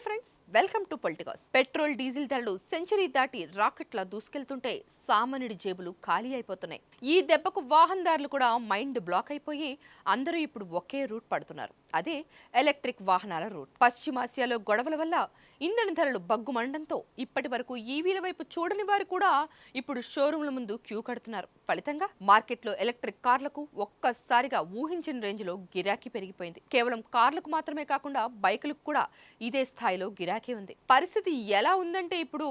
Friends, welcome to politicos. Petrol diesel ధరలు century దాటి రాకెట్లా దూసుకెళ్తుంటే సామాన్యుడి జేబులు ఖాళీ అయిపోతున్నాయి. ఈ దెబ్బకు వాహనదారులు కూడా మైండ్ బ్లాక్ అయిపోయి అందరూ ఇప్పుడు ఒకే రూట్ పడుతున్నారు. అదే ఎలక్ట్రిక్ వాహనాల రూట్. పశ్చిమాసియాలో గొడవల వల్ల ఇంధన ధరలు బగ్గుమండంతో ఇప్పటి వరకు ఈవీల వైపు చూడని వారు కూడా ఇప్పుడు షోరూంల ముందు క్యూ కడుతున్నారు. ఫలితంగా మార్కెట్లో ఎలక్ట్రిక్ కార్లకు ఒక్కసారిగా ఊహించిన రేంజ్ లో గిరాకీ పెరిగిపోయింది. కేవలం కార్లకు మాత్రమే కాకుండా బైకులకు కూడా ఇదే స్థాయిలో గిరాకీ ఉంది. పరిస్థితి ఎలా ఉందంటే ఇప్పుడు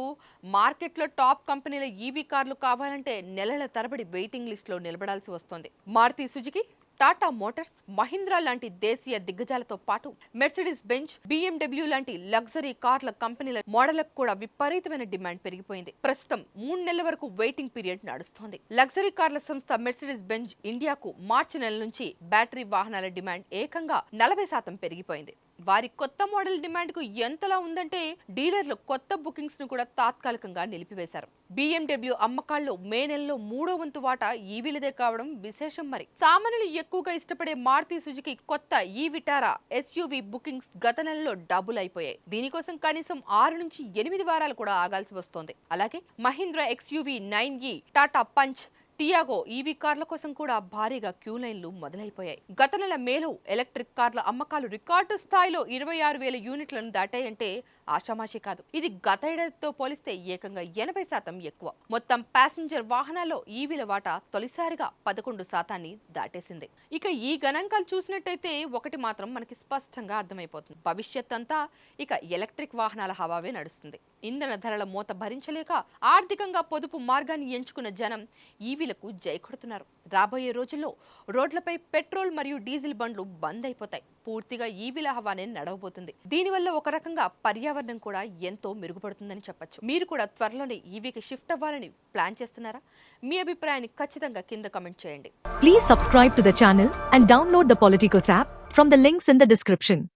మార్కెట్లో టాప్ కంపెనీల ఈవీ కార్లు కావాలంటే నెలల తరబడి వెయిటింగ్ లిస్ట్ లో నిలబడాల్సి వస్తోంది. మారుతి సుజుకి, టాటా మోటార్స్, మహీంద్రా లాంటి దేశీయ దిగ్గజాలతో పాటు మెర్సిడీస్ బెంజ్, BMW లాంటి లగ్జరీ కార్ల కంపెనీల మోడళ్లకు కూడా విపరీతమైన డిమాండ్ పెరిగిపోయింది. ప్రస్తుతం 3 నెలల వరకు వెయిటింగ్ పీరియడ్ నడుస్తోంది. లగ్జరీ కార్ల సంస్థ మెర్సిడీస్ బెంజ్ ఇండియాకు మార్చి నెల నుంచి బ్యాటరీ వాహనాల డిమాండ్ ఏకంగా 40% పెరిగిపోయింది. వారి కొత్త మోడల్ డిమాండ్ కు ఎంతలా ఉందంటే డీలర్లు కొత్త బుకింగ్స్ ను కూడా తాత్కాలికంగా నిలిపివేశారు. BMW అమ్మకాల్లో మే నెలలో 3వ వంతు వాటా ఈవీలదే కావడం విశేషం. మరి సామాన్యులు ఎక్కువగా ఇష్టపడే మారుతి సుజుకి కొత్త ఈ విటారా SUV బుకింగ్స్ గత నెలలో డబుల్ అయిపోయాయి. దీనికోసం కనీసం 6 నుంచి 8 వారాలు కూడా ఆగాల్సి వస్తోంది. అలాగే Mahindra XUV 9e, Tata punch, Tiago EV కార్ల కోసం కూడా భారీగా క్యూ లైన్లు మొదలైపోయాయి. గత నెల మేలో ఎలక్ట్రిక్ కార్ల అమ్మకాలు రికార్డు స్థాయిలో 26,000 యూనిట్లను దాటాయంటే ఆషామాషి కాదు. ఇది గత ఏడాదితో పోలిస్తే ఏకంగా 80% ఎక్కువ. మొత్తం ప్యాసింజర్ వాహనాల్లో ఈవీల వాటా తొలిసారిగా 11% దాటేసింది. ఇక ఈ గణాంకాలు చూసినట్టయితే ఒకటి మాత్రం మనకి స్పష్టంగా అర్థమైపోతుంది. భవిష్యత్ అంతా ఇక ఎలక్ట్రిక్ వాహనాల హవావే నడుస్తుంది. ఇంధన ధరల మోత భరించలేక ఆర్థికంగా పొదుపు మార్గాన్ని ఎంచుకున్న జనం ఈవీలకు జై కొడుతున్నారు. రాబోయే రోజుల్లో రోడ్లపై పెట్రోల్ మరియు డీజిల్ బండ్లు బంద్ అయిపోతాయి. పూర్తిగా ఈవీల హవానే నడవబోతుంది. దీనివల్ల ఒక రకంగా పర్యావరణం కూడా ఎంతో మెరుగుపడుతుందని చెప్పొచ్చు. మీరు కూడా త్వరలోనే ఈవీకి షిఫ్ట్ అవ్వాలని ప్లాన్ చేస్తున్నారా? మీ అభిప్రాయాన్ని ఖచ్చితంగా కింద కామెంట్ చేయండి. Please subscribe to the channel and download the Politicos app from the links in the description.